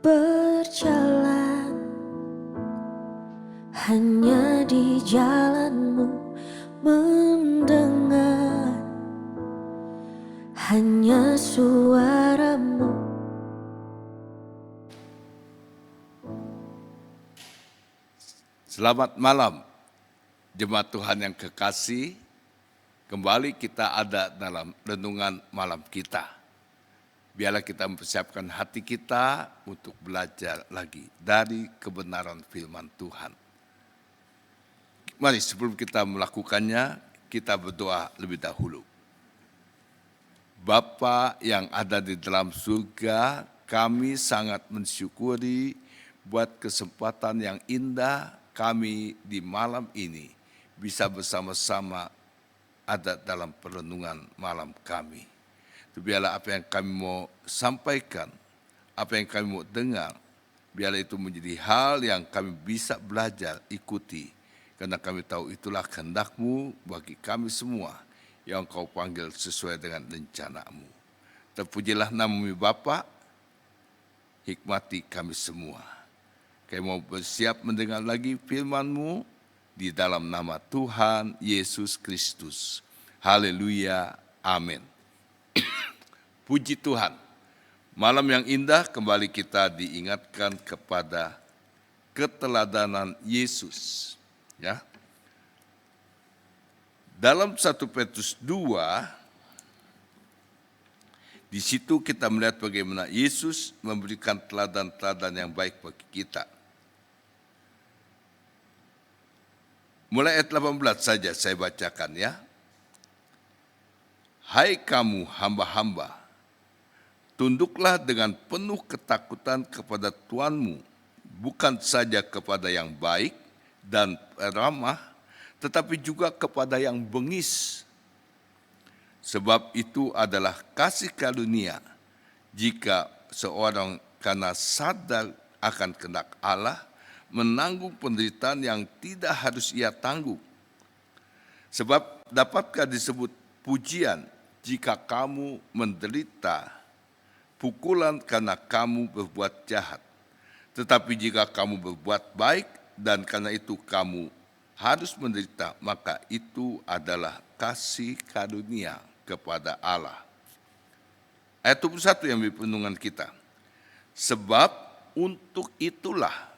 Berjalan hanya di jalanmu, mendengar hanya suaramu. Selamat malam, jemaat Tuhan yang kekasih. Kembali kita ada dalam renungan malam kita. Biarlah kita mempersiapkan hati kita untuk belajar lagi dari kebenaran firman Tuhan. Mari sebelum kita melakukannya, kita berdoa lebih dahulu. Bapa yang ada di dalam surga, kami sangat mensyukuri buat kesempatan yang indah kami di malam ini bisa bersama-sama ada dalam perenungan malam kami. Biarlah apa yang kami mau sampaikan, apa yang kami mau dengar, biarlah itu menjadi hal yang kami bisa belajar, ikuti. Karena kami tahu itulah kehendak-Mu bagi kami semua yang Kau panggil sesuai dengan rencana-Mu. Terpujilah nama-Mu Bapa, hikmati kami semua. Kami mau bersiap mendengar lagi firman-Mu di dalam nama Tuhan Yesus Kristus. Haleluya, amin. Puji Tuhan, malam yang indah kembali kita diingatkan kepada keteladanan Yesus. Ya. Dalam 1 Petrus 2, di situ kita melihat bagaimana Yesus memberikan teladan-teladan yang baik bagi kita. Mulai ayat 18 saja saya bacakan ya. Hai kamu hamba-hamba, tunduklah dengan penuh ketakutan kepada Tuanmu, bukan saja kepada yang baik dan ramah, tetapi juga kepada yang bengis. Sebab itu adalah kasih karunia jika seorang karena sadar akan kehendak Allah menanggung penderitaan yang tidak harus ia tanggung. Sebab dapatkah disebut pujian jika kamu menderita pukulan karena kamu berbuat jahat. Tetapi jika kamu berbuat baik dan karena itu kamu harus menderita, maka itu adalah kasih karunia kepada Allah. Ayat 21 yang menjadi perenungan kita. Sebab untuk itulah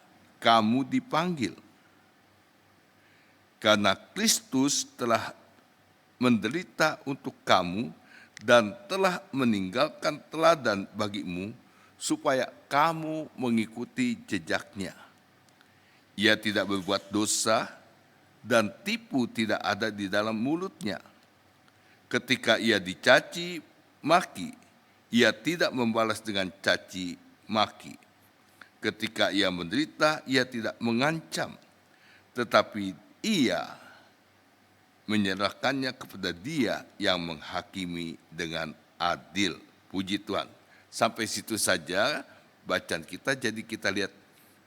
kamu dipanggil. Karena Kristus telah menderita untuk kamu dan telah meninggalkan teladan bagimu supaya kamu mengikuti jejaknya. Ia tidak berbuat dosa dan tipu tidak ada di dalam mulutnya. Ketika ia dicaci maki, ia tidak membalas dengan caci maki. Ketika ia menderita, ia tidak mengancam, tetapi ia menyerahkannya kepada Dia yang menghakimi dengan adil. Puji Tuhan. Sampai situ saja bacaan kita. Jadi kita lihat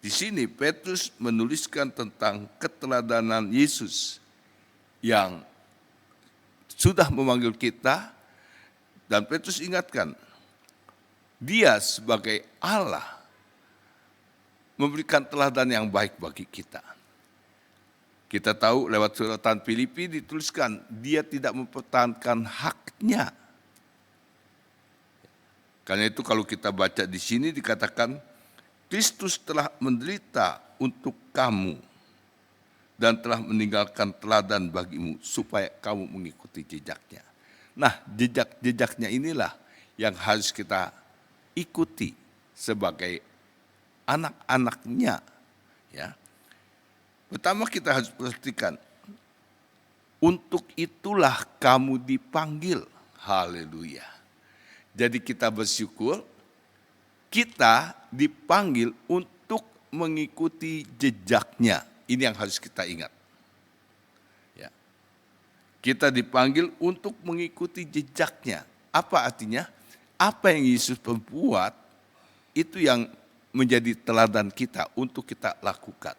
di sini Petrus menuliskan tentang keteladanan Yesus yang sudah memanggil kita, dan Petrus ingatkan Dia sebagai Allah memberikan teladan yang baik bagi kita. Kita tahu lewat suratan Filipi dituliskan dia tidak mempertahankan haknya. Karena itu kalau kita baca di sini dikatakan Kristus telah menderita untuk kamu dan telah meninggalkan teladan bagimu supaya kamu mengikuti jejaknya. Nah, jejak-jejaknya inilah yang harus kita ikuti sebagai anak-anaknya. Ya. Pertama kita harus perhatikan, untuk itulah kamu dipanggil. Haleluya. Jadi kita bersyukur, kita dipanggil untuk mengikuti jejaknya. Ini yang harus kita ingat. Ya. Kita dipanggil untuk mengikuti jejaknya. Apa artinya? Apa yang Yesus perbuat, itu yang menjadi teladan kita untuk kita lakukan.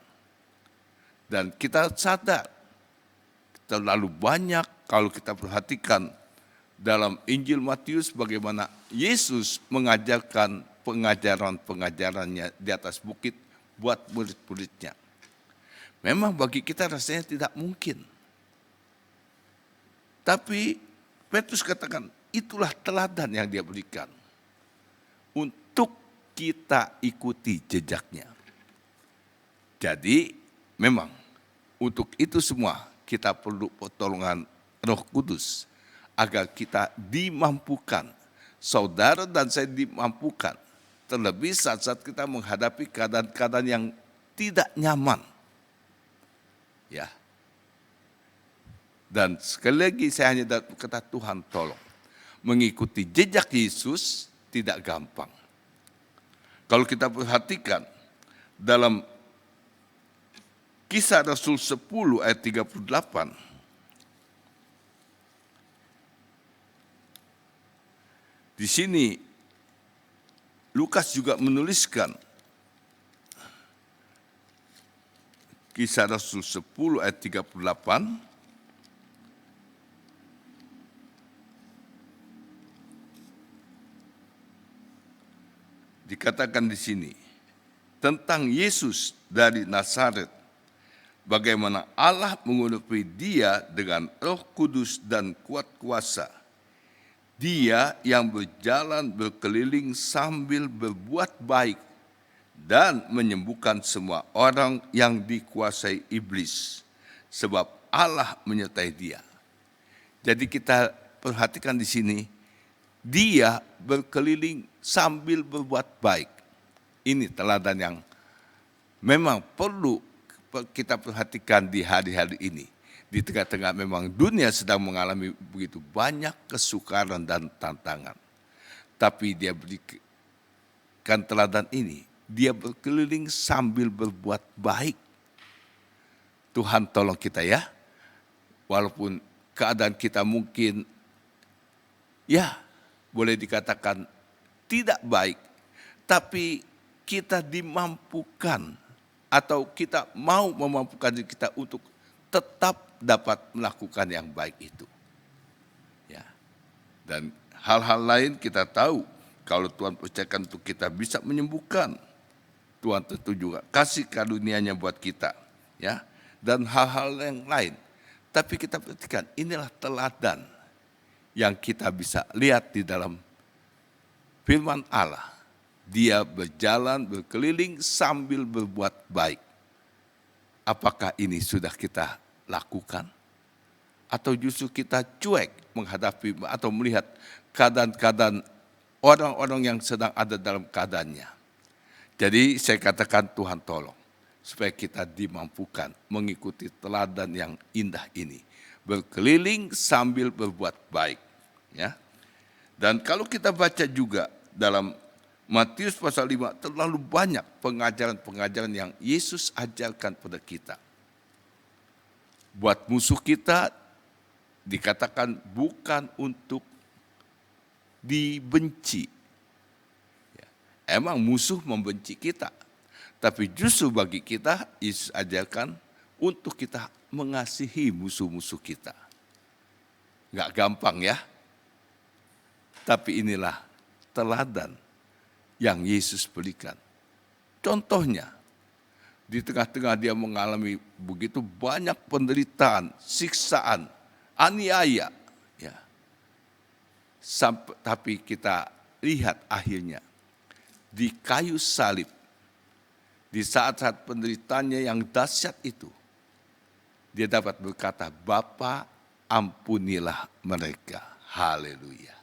Dan kita sadar, terlalu banyak kalau kita perhatikan dalam Injil Matius bagaimana Yesus mengajarkan pengajaran-pengajarannya di atas bukit buat murid-muridnya. Memang bagi kita rasanya tidak mungkin. Tapi Petrus katakan itulah teladan yang dia berikan untuk kita ikuti jejaknya. Jadi memang untuk itu semua kita perlu pertolongan Roh Kudus agar kita dimampukan, saudara dan saya dimampukan, terlebih saat-saat kita menghadapi keadaan-keadaan yang tidak nyaman. Ya. Dan sekali lagi saya hanya berkata Tuhan tolong. Mengikuti jejak Yesus tidak gampang. Kalau kita perhatikan dalam Kisah Rasul 10 ayat 38, di sini Lukas juga menuliskan Kisah Rasul 10 ayat 38, dikatakan di sini tentang Yesus dari Nazaret, bagaimana Allah mengurupi dia dengan Roh Kudus dan kuat kuasa. Dia yang berjalan berkeliling sambil berbuat baik dan menyembuhkan semua orang yang dikuasai iblis, sebab Allah menyertai dia. Jadi kita perhatikan di sini, dia berkeliling sambil berbuat baik. Ini teladan yang memang perlu kita perhatikan di hari-hari ini. Di tengah-tengah memang dunia sedang mengalami begitu banyak kesukaran dan tantangan. Tapi dia berikan teladan ini. Dia berkeliling sambil berbuat baik. Tuhan tolong kita ya. Walaupun keadaan kita mungkin ya boleh dikatakan tidak baik. Tapi kita dimampukan atau kita mau memampukan diri kita untuk tetap dapat melakukan yang baik itu. Ya. Dan hal-hal lain kita tahu kalau Tuhan percayakan untuk kita bisa menyembuhkan. Tuhan tentu juga kasih karunia-Nya buat kita, ya. Dan hal-hal yang lain. Tapi kita perhatikan inilah teladan yang kita bisa lihat di dalam firman Allah. Dia berjalan berkeliling sambil berbuat baik. Apakah ini sudah kita lakukan? Atau justru kita cuek menghadapi atau melihat keadaan-keadaan orang-orang yang sedang ada dalam keadaannya. Jadi saya katakan Tuhan tolong supaya kita dimampukan mengikuti teladan yang indah ini. Berkeliling sambil berbuat baik. Ya. Dan kalau kita baca juga dalam Matius pasal 5 terlalu banyak pengajaran-pengajaran yang Yesus ajarkan pada kita. Buat musuh kita dikatakan bukan untuk dibenci. Emang musuh membenci kita. Tapi justru bagi kita Yesus ajarkan untuk kita mengasihi musuh-musuh kita. Gak gampang ya. Tapi inilah teladan yang Yesus berikan. Contohnya, di tengah-tengah dia mengalami begitu banyak penderitaan, siksaan, aniaya. Ya. Tapi kita lihat akhirnya, di kayu salib, di saat-saat penderitaannya yang dahsyat itu, dia dapat berkata, Bapa ampunilah mereka. Haleluya.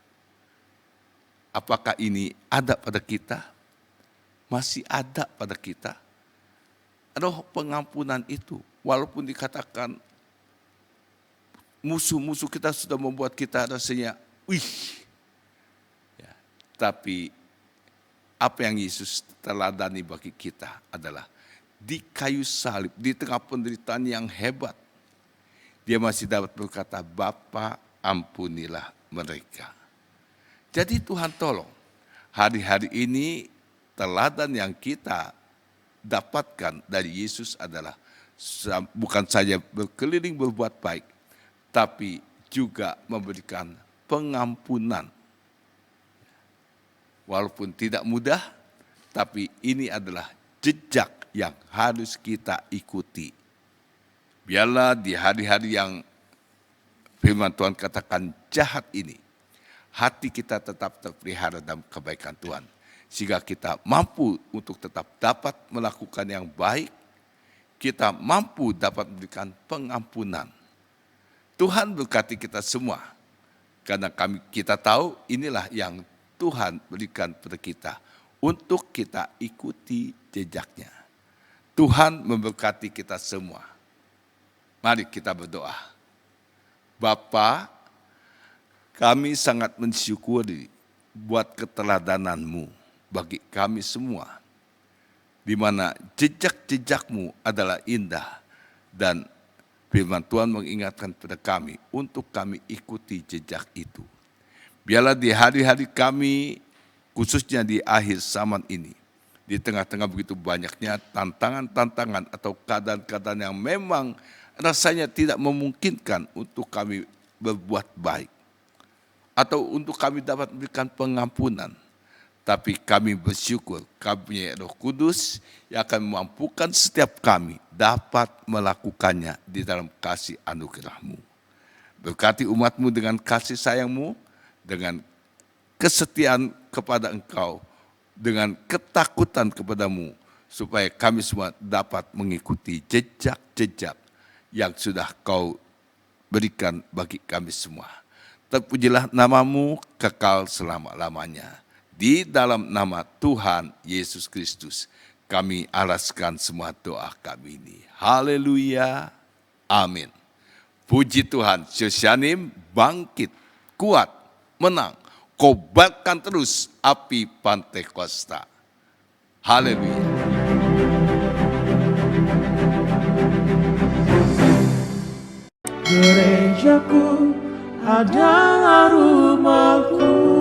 Apakah ini ada pada kita? Masih ada pada kita. Roh pengampunan itu, walaupun dikatakan musuh-musuh kita sudah membuat kita rasanya, ya, tapi apa yang Yesus teladani bagi kita adalah di kayu salib, di tengah penderitaan yang hebat, dia masih dapat berkata, Bapa ampunilah mereka. Jadi Tuhan tolong, hari-hari ini teladan yang kita dapatkan dari Yesus adalah bukan saja berkeliling berbuat baik, tapi juga memberikan pengampunan. Walaupun tidak mudah, tapi ini adalah jejak yang harus kita ikuti. Biarlah di hari-hari yang firman Tuhan katakan jahat ini, hati kita tetap terpelihara dalam kebaikan Tuhan. Sehingga kita mampu untuk tetap dapat melakukan yang baik, kita mampu dapat memberikan pengampunan. Tuhan berkati kita semua, karena kita tahu inilah yang Tuhan berikan pada kita untuk kita ikuti jejaknya. Tuhan memberkati kita semua. Mari kita berdoa. Bapa, kami sangat mensyukuri buat keteladanan-Mu bagi kami semua, di mana jejak-jejak-Mu adalah indah, dan firman Tuhan mengingatkan pada kami untuk kami ikuti jejak itu. Biarlah di hari-hari kami, khususnya di akhir zaman ini, di tengah-tengah begitu banyaknya tantangan-tantangan atau keadaan-keadaan yang memang rasanya tidak memungkinkan untuk kami berbuat baik, atau untuk kami dapat memberikan pengampunan. Tapi kami bersyukur kami punya Roh Kudus yang akan memampukan setiap kami dapat melakukannya di dalam kasih anugerah-Mu. Berkati umat-Mu dengan kasih sayang-Mu, dengan kesetiaan kepada Engkau, dengan ketakutan kepadamu, supaya kami semua dapat mengikuti jejak-jejak yang sudah Kau berikan bagi kami semua. Terpujilah nama-Mu kekal selama-lamanya. Di dalam nama Tuhan Yesus Kristus, kami alaskan semua doa kami ini. Haleluya. Amin. Puji Tuhan, Shoshanim bangkit, kuat, menang. Kobarkan terus api Pantekosta. Haleluya. Gerejaku adalah rumahku.